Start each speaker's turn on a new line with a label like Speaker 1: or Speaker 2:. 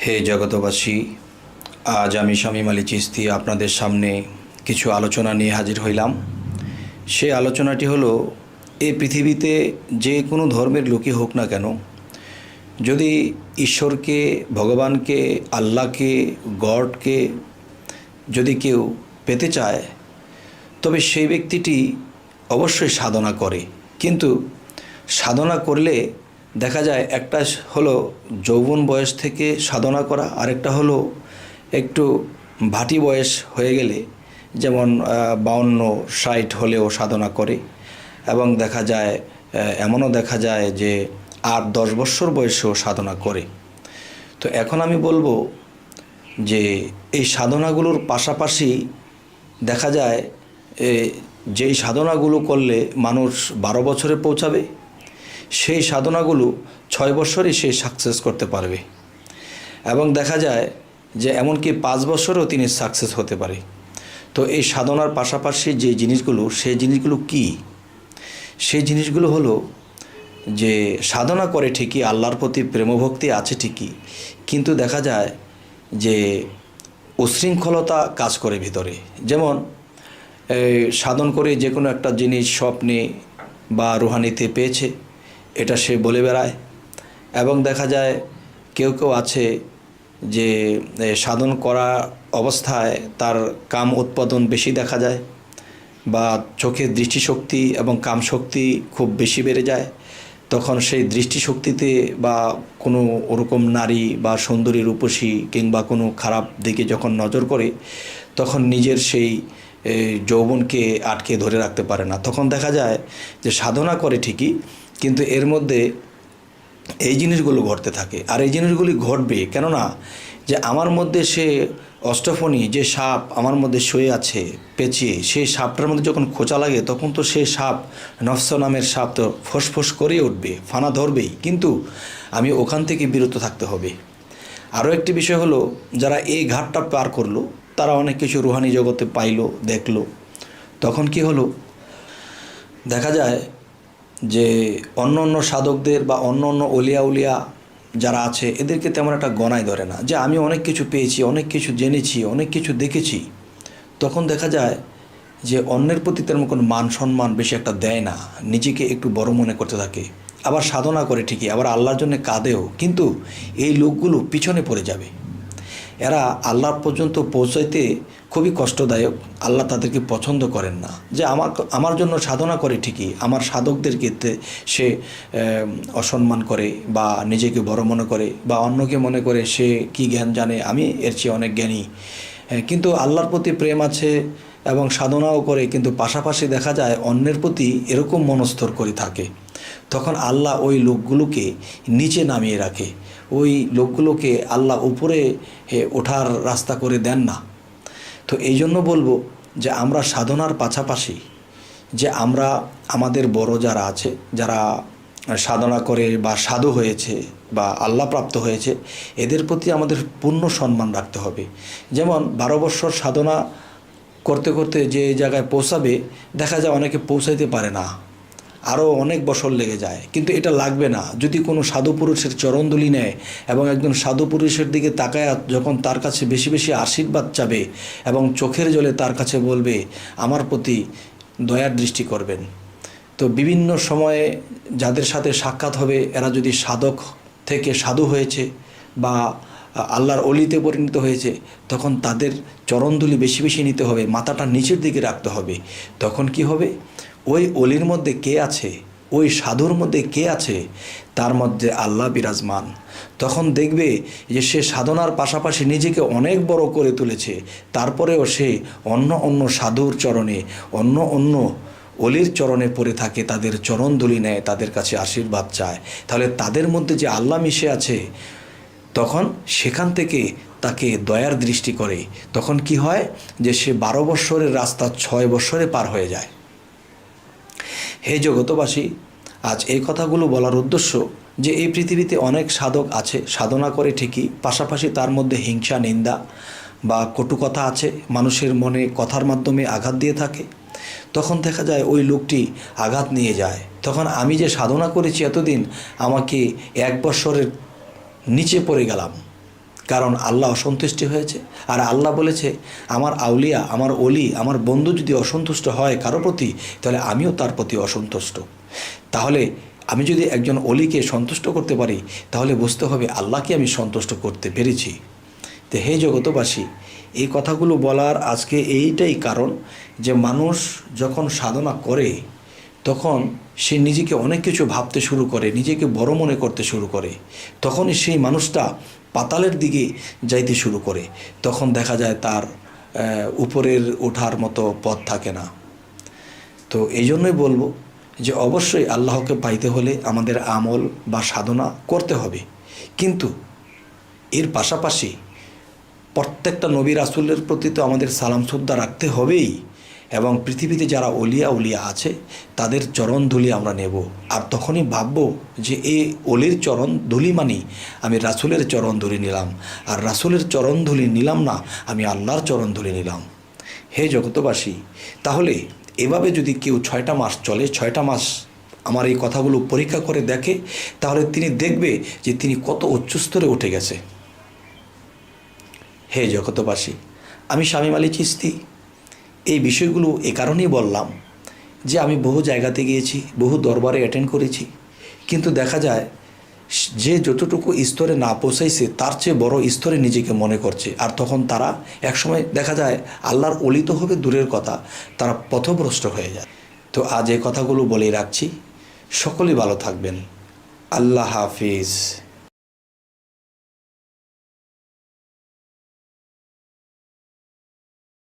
Speaker 1: হে জগতবাসী, আজ আমি শামীম আলী চিশতি আপনাদের সামনে কিছু আলোচনা নিয়ে হাজির হইলাম। সেই আলোচনাটি হলো, এই পৃথিবীতে যে কোনো ধর্মের লোকই হোক না কেন, যদি ঈশ্বরকে, ভগবানকে, আল্লাহকে, গডকে যদি কেউ পেতে চায়, তবে সেই ব্যক্তিটি অবশ্যই সাধনা করে। কিন্তু সাধনা করলে দেখা যায়, একটা হলো যৌবন বয়স থেকে সাধনা করা, আরেকটা হলো একটু ভাটি বয়স হয়ে গেলে, যেমন 52-60 হলেও সাধনা করে। এবং দেখা যায়, এমনও দেখা যায় যে 8-10 বছর বয়সেও সাধনা করে। তো এখন আমি বলবো যে এই সাধনাগুলোর পাশাপাশি দেখা যায় যেই সাধনাগুলো করলে মানুষ 12 বছরে পৌঁছাবে, সেই সাধনাগুলো 6 বছরই সে সাকসেস করতে পারবে। এবং দেখা যায় যে এমনকি 5 বছরেও তিনি সাকসেস হতে পারে। তো এই সাধনার পাশাপাশি যে জিনিসগুলো, সেই জিনিসগুলো কি? সেই জিনিসগুলো হলো যে সাধনা করে ঠিকই, আল্লাহর প্রতি প্রেমভক্তি আছে ঠিকই, কিন্তু দেখা যায় যে উশৃঙ্খলতা কাজ করে ভিতরে। যেমন সাধন করে যে কোনো একটা জিনিস স্বপ্নে বা রুহানিতে পেয়েছে, এটা সে বলে বেড়ায়। এবং দেখা যায় কেউ কেউ আছে যে সাধন করা অবস্থায় তার কাম উৎপাদন বেশি দেখা যায়, বা চোখের দৃষ্টিশক্তি এবং কাম শক্তি খুব বেশি বেড়ে যায়। তখন সেই দৃষ্টিশক্তিতে বা কোনো ওরকম নারী বা সুন্দরী রূপসী কিংবা কোনো খারাপ দিকে যখন নজর করে, তখন নিজের সেই যৌবনকে আটকে ধরে রাখতে পারে না। তখন দেখা যায় যে সাধনা করে ঠিকই, কিন্তু এর মধ্যে এই জিনিসগুলো ঘটতে থাকে। আর এই জিনিসগুলি ঘটবে কেননা, যে আমার মধ্যে সে অষ্টফণী যে সাপ আমার মধ্যে শুয়ে আছে পেঁচিয়ে, সেই সাপটার মধ্যে যখন খোঁচা লাগে, তখন তো সেই সাপ, নফস নামের সাপ, তো ফোঁস করে উঠবে, ফানা ধরবেই। কিন্তু আমি ওখান থেকে বিরত থাকতে হবে। আরও একটি বিষয় হলো, যারা এই ঘাটটা পার করলো, তারা অনেক কিছু রুহানি জগতে পাইলো, দেখলো। তখন কি হলো, দেখা যায় যে অন্য অন্য সাধকদের বা অন্য অন্য অলিয়া যারা আছে, এদেরকে তেমন একটা গণায় ধরে না যে আমি অনেক কিছু পেয়েছি, অনেক কিছু জেনেছি, অনেক কিছু দেখেছি। তখন দেখা যায় যে অন্যের প্রতি তেমন কোনো মান সম্মান বেশি একটা দেয় না, নিজেকে একটু বড় মনে করতে থাকে। আবার সাধনা করে ঠিকই, আবার আল্লাহর জন্য কাঁদেও, কিন্তু এই লোকগুলো পিছনে পড়ে যাবে। এরা আল্লাহ পর্যন্ত পৌঁছাইতে খুবই কষ্টদায়ক। আল্লাহ তাদেরকে পছন্দ করেন না। যে আমার জন্য সাধনা করে ঠিকই, আমার সাধকদেরকে সে অসম্মান করে বা নিজেকে বড় মনে করে, বা অন্যকে মনে করে সে কি জ্ঞান জানে, আমি এর চেয়ে অনেক জ্ঞানী। কিন্তু আল্লাহর প্রতি প্রেম আছে এবং সাধনাও করে, কিন্তু পাশাপাশি দেখা যায় অন্যের প্রতি এরকম মনস্থর করে থাকে। তখন আল্লাহ ওই লোকগুলোকে নিচে নামিয়ে রাখে, ওই লোকগুলোকে আল্লাহ উপরে ওঠার রাস্তা করে দেন না। তো এই জন্য বলবো যে আমরা সাধনার পাশাপাশি যে আমরা আমাদের বড় যারা আছে, যারা সাধনা করে বা সাধু হয়েছে বা আল্লাহ প্রাপ্ত হয়েছে, এদের প্রতি আমাদের পূর্ণ সম্মান রাখতে হবে। যেমন 12 বছর সাধনা করতে করতে যে জায়গায় পৌঁছাবে, দেখা যায় অনেকে পৌঁছাইতে পারে না, আরও অনেক বছর লেগে যায়। কিন্তু এটা লাগবে না, যদি কোনো সাধু পুরুষের চরণধুলি নেয় এবং একজন সাধু পুরুষের দিকে তাকায় যখন তার কাছে বেশি বেশি আশীর্বাদ চাবে এবং চোখের জলে তার কাছে বলবে আমার প্রতি দয়ার দৃষ্টি করবেন, তো বিভিন্ন সময়ে যাদের সাথে সাক্ষাৎ হবে, এরা যদি সাধক থেকে সাধু হয়েছে বা আল্লাহর অলিতে পরিণত হয়েছে, তখন তাদের চরণধুলি বেশি বেশি নিতে হবে, মাথাটা নিচের দিকে রাখতে হবে। তখন কি হবে, ওই অলির মধ্যে কে আছে, ওই সাধুর মধ্যে কে আছে, তার মধ্যে আল্লাহ বিরাজমান। তখন দেখবে যে সে সাধনার পাশাপাশি নিজেকে অনেক বড় করে তুলেছে, তারপরেও সে অন্য অন্য সাধুর চরণে, অন্য অন্য অলির চরণে পড়ে থাকে, তাদের চরণধুলি নেয়, তাদের কাছে আশীর্বাদ চায়। তাহলে তাদের মধ্যে যে আল্লাহ মিশে আছে, তখন সেখান থেকে তাকে দয়ার দৃষ্টি করে। তখন কি হয়, যে সে 12 বছরের রাস্তা 6 বছরে পার হয়ে যায়। হে জগতবাসী, আজ এই কথাগুলো বলার উদ্দেশ্য যে এই পৃথিবীতে অনেক সাধক আছে, সাধনা করে ঠিকই, পাশাপাশি তার মধ্যে হিংসা, নিন্দা বা কটু কথা আছে, মানুষের মনে কথার মাধ্যমে আঘাত দিয়ে থাকে। তখন দেখা যায় ওই লোকটি আঘাত নিয়ে যায়। তখন আমি যে সাধনা করেছি এতদিন, আমাকে 1 বছরের নিচে পড়ে গেলাম, কারণ আল্লাহ অসন্তুষ্টি হয়েছে। আর আল্লাহ বলেছে, আমার আউলিয়া, আমার অলি, আমার বন্ধু যদি অসন্তুষ্ট হয় কারো প্রতি, তাহলে আমিও তার প্রতি অসন্তুষ্ট। তাহলে আমি যদি একজন অলিকে সন্তুষ্ট করতে পারি, তাহলে বুঝতে হবে আল্লাহকে আমি সন্তুষ্ট করতে পেরেছি। তো হে জগতবাসী, এই কথাগুলো বলার আজকে এইটাই কারণ যে মানুষ যখন সাধনা করে তখন সে নিজেকে অনেক কিছু ভাবতে শুরু করে, নিজেকে বড় মনে করতে শুরু করে। তখনই সেই মানুষটা পাতালের দিকে যাইতে শুরু করে। তখন দেখা যায় তার উপরের ওঠার মতো পথ থাকে না। তো এই জন্যই বলবো যে অবশ্যই আল্লাহকে পাইতে হলে আমাদের আমল বা সাধনা করতে হবে, কিন্তু এর পাশাপাশি প্রত্যেকটা নবী রাসূলের প্রতি তো আমাদের সালাম শ্রদ্ধা রাখতে হবেই, এবং পৃথিবীতে যারা অলিয়া আছে তাদের চরণ ধুলি আমরা নেব। আর তখনই ভাববো যে এই অলির চরণ ধুলি মানি আমি রাসূলের চরণ ধুলি নিলাম, আর রাসূলের চরণ ধুলি নিলাম না, আমি আল্লাহর চরণ ধুলি নিলাম। হে জগতবাসী, তাহলে এভাবে যদি কেউ 6টা মাস চলে, 6টা মাস আমার এই কথাগুলো পরীক্ষা করে দেখে, তাহলে তিনি দেখবে যে তিনি কত উচ্চ স্তরে উঠে গেছে। হে জগতবাসী, আমি শামীম আলী চিশতি এই বিষয়গুলো এ কারণেই বললাম যে আমি বহু জায়গাতে গিয়েছি, বহু দরবারে অ্যাটেন্ড করেছি, কিন্তু দেখা যায় যে যতটুকু স্তরে না পৌঁছাইছে তার চেয়ে বড় স্তরে নিজেকে মনে করছে। আর তখন তারা একসময় দেখা যায় আল্লাহর অলি তো হবে দূরের কথা, তারা পথভ্রষ্ট হয়ে যায়। তো আজ এই কথাগুলো বলেই রাখছি, সকলেই ভালো থাকবেন। আল্লাহ হাফিজ।